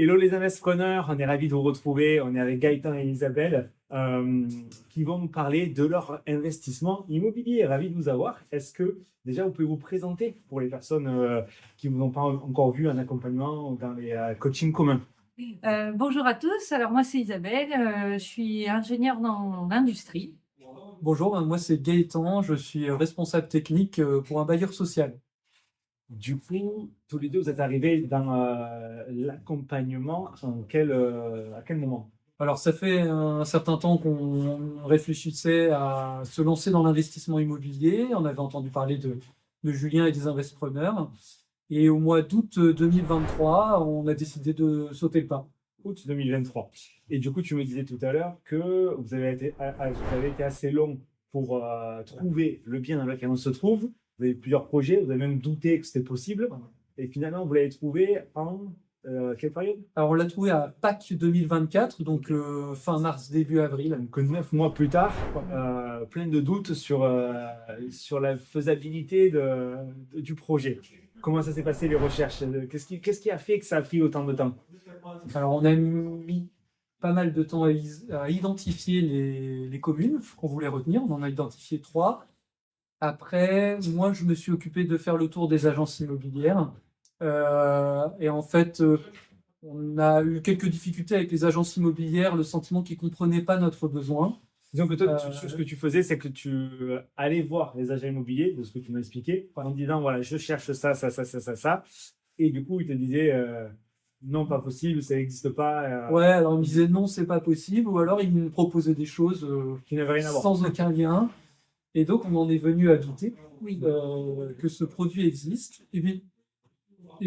Hello les investisseurs, on est ravis de vous retrouver. On est avec Gaëtan et Isabelle qui vont nous parler de leur investissement immobilier. Ravi de vous avoir. Est-ce que déjà vous pouvez vous présenter pour les personnes qui vous ont pas encore vu un accompagnement dans les coachings communs? Bonjour à tous, alors moi c'est Isabelle, je suis ingénieure dans l'industrie. Bonjour, moi c'est Gaëtan, je suis responsable technique pour un bailleur social. Du coup, tous les deux, vous êtes arrivés dans l'accompagnement à quel moment? Alors ça fait un certain temps qu'on réfléchissait à se lancer dans l'investissement immobilier. On avait entendu parler de Julien et des investisseurs. Et au mois d'août 2023, on a décidé de sauter le pas. Août 2023. Et du coup, tu me disais tout à l'heure que vous avez été assez long pour trouver le bien dans lequel on se trouve. Vous avez plusieurs projets, vous avez même douté que c'était possible. Et finalement, vous l'avez trouvé en quelle période? Alors on l'a trouvé à Pâques 2024, donc fin mars, début avril. Donc 9 mois plus tard, plein de doutes sur la faisabilité du projet. Comment ça s'est passé les recherches? Qu'est-ce qui a fait que ça a pris autant de temps? Alors on a mis pas mal de temps à identifier les communes qu'on voulait retenir. On en a identifié 3. Après, moi, je me suis occupé de faire le tour des agences immobilières. Et en fait, on a eu quelques difficultés avec les agences immobilières, le sentiment qu'ils ne comprenaient pas notre besoin. Disons que toi, ce que tu faisais, c'est que tu allais voir les agents immobiliers, de ce que tu m'as expliqué, en disant, voilà, je cherche ça, ça, ça, ça, ça, ça. Et du coup, ils te disaient, non, pas possible, ça n'existe pas. Ouais, alors ils me disaient non, c'est pas possible, ou alors ils me proposaient des choses Qui n'avaient rien à voir. sans aucun lien. Et donc, on en est venu à douter Oui. que ce produit existe. Et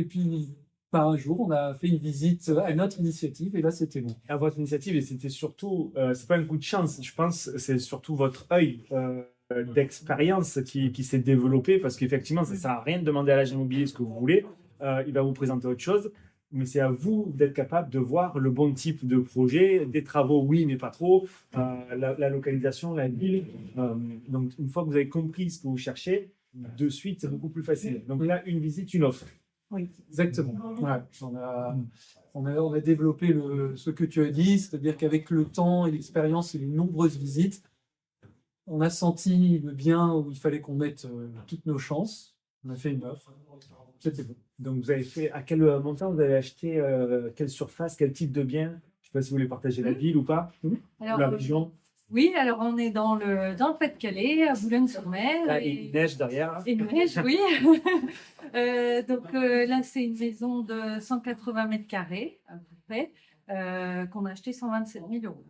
puis un jour, on a fait une visite à notre initiative, et là, c'était bon. À votre initiative, et c'était surtout, c'est pas un coup de chance, je pense, c'est surtout votre œil d'expérience qui s'est développé, parce qu'effectivement, ça sert à rien de demander à l'agent immobilier ce que vous voulez, il va vous présenter autre chose, mais c'est à vous d'être capable de voir le bon type de projet, des travaux, oui, mais pas trop, la localisation, la ville. Donc, une fois que vous avez compris ce que vous cherchez, de suite, c'est beaucoup plus facile. Donc là, une visite, une offre. Oui, exactement. Ouais, on a développé ce que tu as dit, c'est-à-dire qu'avec le temps et l'expérience et les nombreuses visites, on a senti le bien où il fallait qu'on mette toutes nos chances. On a fait une offre. C'était bon. Donc, vous avez fait à quel montant vous avez acheté, quelle surface, quel type de bien? Je ne sais pas si vous voulez partager la ville ou pas, ou Alors, la région. oui, alors on est dans le Pas-de-Calais, à Boulogne-sur-Mer. Ah, et il neige derrière. Et une neige, oui. Donc là, c'est une maison de 180 mètres carrés, à peu près, qu'on a acheté 127 000 euros.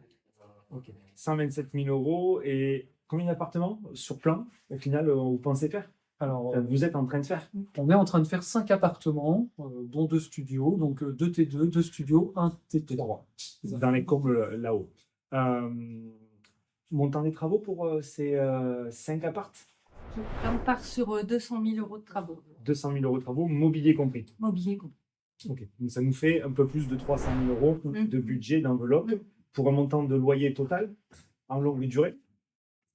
Ok. 127 000 euros. Et combien d'appartements sur plan, au final, vous pensez faire? Alors, Vous êtes en train de faire? on est en train de faire 5 appartements, dont 2 studios, donc 2 T2, 2 studios, 1 T3. Dans les combles là-haut. Montant des travaux pour ces 5 apparts? On part sur 200 000 euros de travaux. 200 000 euros de travaux, mobilier compris. Mobilier compris. Ok. Donc ça nous fait un peu plus de 300 000 euros de budget d'enveloppe pour un montant de loyer total en longue durée.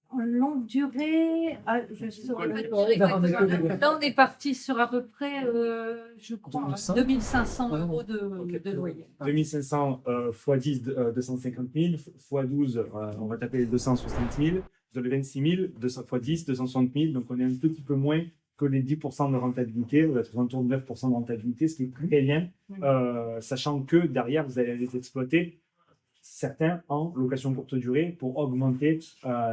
En longue durée, je saurais pas dire exactement. Là, on est parti sur à peu près, je crois, 2500 euros de loyer. 2500 x 10, 250 000, x 12, on va taper les 260 000, vous avez 26 000, 200 x 10, 260 000, donc on est un petit peu moins que les 10% de rentabilité, on va être autour de 9% de rentabilité, ce qui est très bien, sachant que derrière, vous allez les exploiter, certains en location courte durée, pour augmenter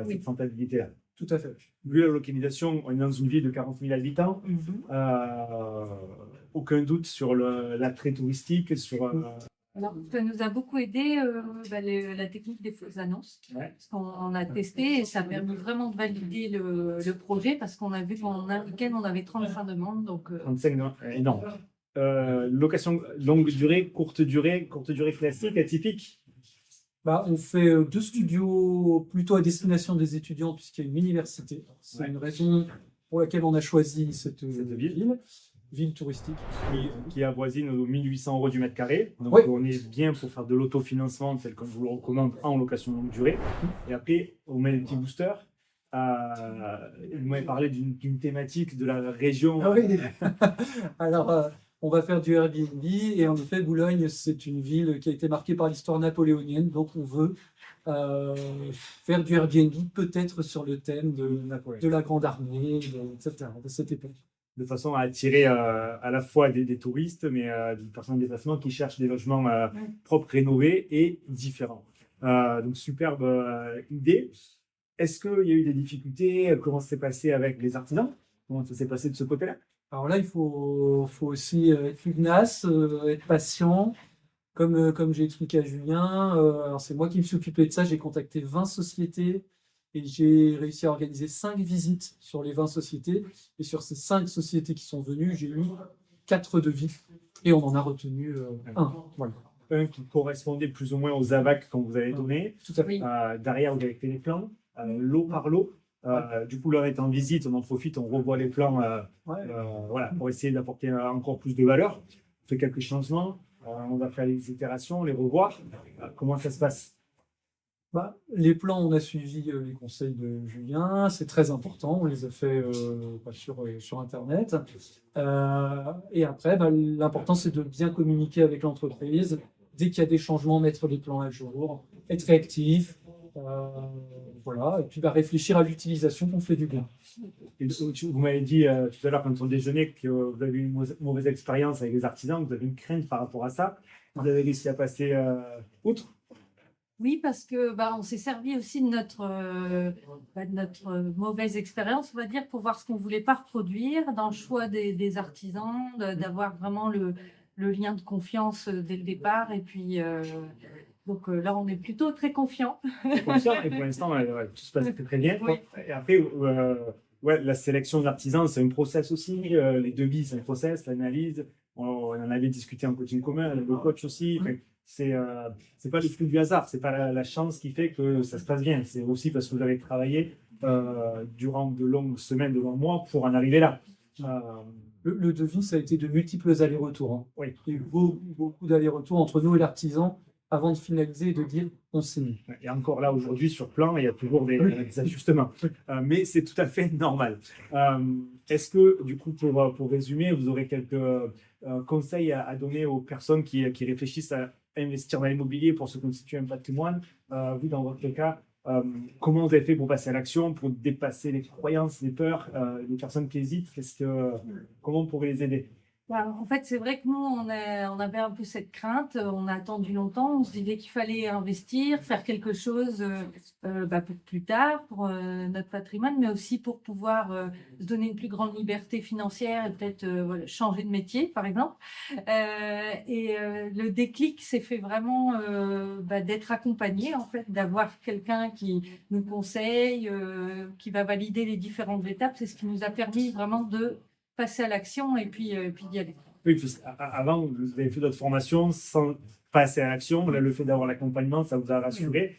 cette rentabilité-là. Tout à fait. Vu la localisation, on est dans une ville de 40 000 habitants. Aucun doute sur l'attrait touristique, sur... Alors, ça nous a beaucoup aidé la technique des fausses annonces. Ouais. Parce qu'on a testé et ça a permis vraiment de valider le projet parce qu'on a vu qu'en un week-end, on avait 35 demandes. Donc, 35, énorme. Location longue durée, courte durée classique, atypique. On fait 2 studios plutôt à destination des étudiants puisqu'il y a une université. C'est une raison pour laquelle on a choisi cette ville touristique. Qui avoisine aux 1 800 euros du mètre carré. Donc on est bien pour faire de l'autofinancement tel qu'on vous le recommande en location longue durée. Et après, on met des petits boosters. Vous m'avez parlé d'une thématique de la région. Ah oui. Alors, on va faire du Airbnb. Et en effet, Boulogne, c'est une ville qui a été marquée par l'histoire napoléonienne. Donc, on veut faire du Airbnb, peut-être sur le thème de la Grande Armée, etc., de cette époque. De façon à attirer à la fois des touristes, mais des personnes en déplacement qui cherchent des logements propres, rénovés et différents. Donc, superbe idée. Est-ce qu'il y a eu des difficultés? Comment ça s'est passé avec les artisans? Comment ça s'est passé de ce côté-là? Alors là, il faut aussi être pugnace, être patient. Comme j'ai expliqué à Julien, alors c'est moi qui me suis occupé de ça. J'ai contacté 20 sociétés et j'ai réussi à organiser 5 visites sur les 20 sociétés. Et sur ces 5 sociétés qui sont venues, j'ai eu 4 devis et on en a retenu un. Voilà. Un qui correspondait plus ou moins aux AVAC qu'on vous avez donné. Tout à fait. Derrière, vous avez fait les plans, lot par lot. Du coup, là, on est en visite, on en profite, on revoit les plans voilà, pour essayer d'apporter encore plus de valeur. On fait quelques changements, on va faire les itérations, les revoir. Comment ça se passe? Les plans, on a suivi les conseils de Julien, c'est très important, on les a fait sur Internet. Et après, l'important, c'est de bien communiquer avec l'entreprise. Dès qu'il y a des changements, mettre les plans à jour, être réactif, voilà, et puis réfléchir à l'utilisation qu'on fait du bien. Et vous m'avez dit tout à l'heure, quand on déjeunait, que vous avez eu une mauvaise expérience avec les artisans, vous avez une crainte par rapport à ça. Vous avez réussi à passer outre? Oui, parce que on s'est servi aussi de notre mauvaise expérience, on va dire, pour voir ce qu'on voulait pas reproduire dans le choix des artisans, d'avoir vraiment le lien de confiance dès le départ. Et puis, donc là, on est plutôt très confiants. Confiant, et pour l'instant, tout se passe très bien. Oui. Et après, la sélection d'artisans, c'est un process aussi. Les devis, c'est un process, l'analyse. On en avait discuté en coaching commun, le coach aussi. Enfin, c'est pas le fruit du hasard, c'est pas la chance qui fait que ça se passe bien. C'est aussi parce que vous avez travaillé durant de longues semaines, de longs mois pour en arriver là. Le devis, ça a été de multiples allers-retours. Hein. Oui. Il y a eu beaucoup d'allers-retours entre nous et l'artisan avant de finaliser et de dire on signe. Et encore là, aujourd'hui, sur plan, il y a toujours des ajustements. Mais c'est tout à fait normal. Est-ce que, du coup, pour résumer, vous aurez quelques conseils à donner aux personnes qui réfléchissent à investir dans l'immobilier pour se constituer un patrimoine? Vous, dans votre cas, comment vous avez fait pour passer à l'action, pour dépasser les croyances, les peurs, les personnes qui hésitent? Comment on pourrait les aider? En fait, c'est vrai que nous, on avait un peu cette crainte. On a attendu longtemps. On se disait qu'il fallait investir, faire quelque chose pour plus tard, pour notre patrimoine, mais aussi pour pouvoir se donner une plus grande liberté financière et peut-être changer de métier, par exemple. Le déclic s'est fait vraiment d'être accompagné, en fait, d'avoir quelqu'un qui nous conseille, qui va valider les différentes étapes. C'est ce qui nous a permis vraiment de passer à l'action et puis d'y aller. Oui, avant, vous avez fait d'autres formations sans passer à l'action. Là, le fait d'avoir l'accompagnement, ça vous a rassuré.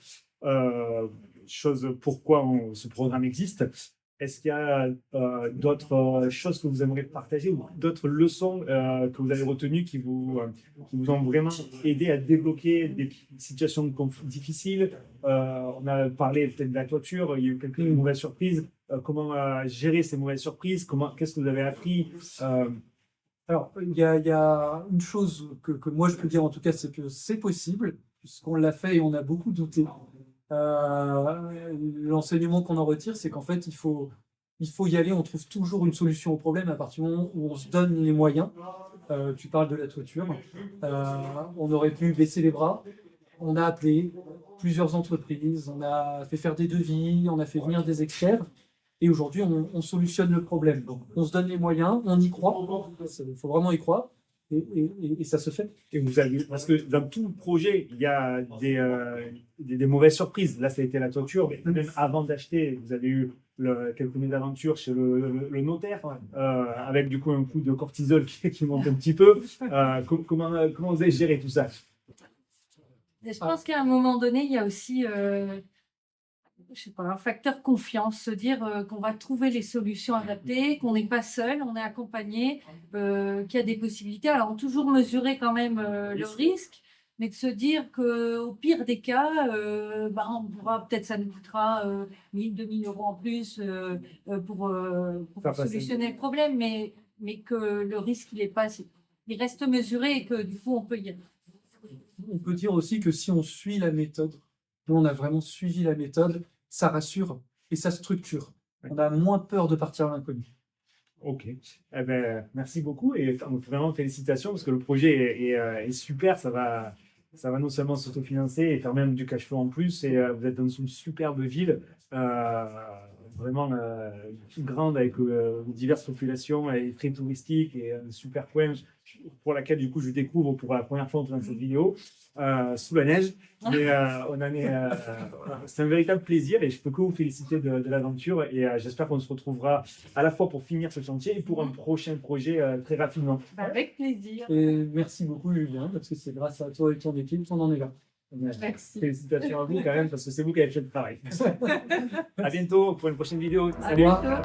Pourquoi ce programme existe. Est-ce qu'il y a d'autres choses que vous aimeriez partager ou d'autres leçons que vous avez retenues qui vous ont vraiment aidé à débloquer des situations difficiles? On a parlé peut-être de la toiture, il y a eu quelques mauvaises surprises. Comment gérer ces mauvaises surprises? Qu'est-ce que vous avez appris? Alors, il y a une chose que moi je peux dire en tout cas, c'est que c'est possible, puisqu'on l'a fait et on a beaucoup douté. L'enseignement qu'on en retire, c'est qu'en fait, il faut y aller. On trouve toujours une solution au problème à partir du moment où on se donne les moyens. Tu parles de la toiture. On aurait pu baisser les bras. On a appelé plusieurs entreprises, on a fait faire des devis, on a fait venir des experts. Et aujourd'hui, on solutionne le problème. Donc, on se donne les moyens, on y croit. Il faut vraiment y croire. Et ça se fait. Et parce que dans tout projet, il y a des mauvaises surprises. Là, ça a été la toiture, mais même avant d'acheter, vous avez eu quelques mésaventures chez le notaire, avec du coup un coup de cortisol qui monte un petit peu. Comment vous avez géré tout ça? Je pense qu'à un moment donné, il y a aussi un facteur confiance, se dire qu'on va trouver les solutions adaptées, qu'on n'est pas seul, on est accompagné, qu'il y a des possibilités. Alors, on toujours mesurer quand même le risque, mais de se dire qu'au pire des cas, on pourra, peut-être ça nous coûtera 1000, 2000 euros en plus pour solutionner le problème, mais que le risque, il n'est pas il reste mesuré et que du coup, on peut y aller. On peut dire aussi que si on suit la méthode, nous on a vraiment suivi la méthode, ça rassure et ça structure. On a moins peur de partir à l'inconnu. Ok. Eh ben, merci beaucoup et vraiment félicitations parce que le projet est super. Ça va non seulement s'autofinancer et faire même du cash flow en plus. Et vous êtes dans une superbe ville, euh, vraiment grande avec diverses populations et très touristique et un super coin pour laquelle du coup je découvre pour la première fois en faisant cette vidéo sous la neige. Mais c'est un véritable plaisir et je peux que vous féliciter de l'aventure et j'espère qu'on se retrouvera à la fois pour finir ce chantier et pour un prochain projet très rapidement. Avec plaisir. Et merci beaucoup Julien, parce que c'est grâce à toi et ton équipe qu'on en est là. Merci. Félicitations à vous quand même parce que c'est vous qui avez fait le travail. À bientôt pour une prochaine vidéo. À Salut. bientôt.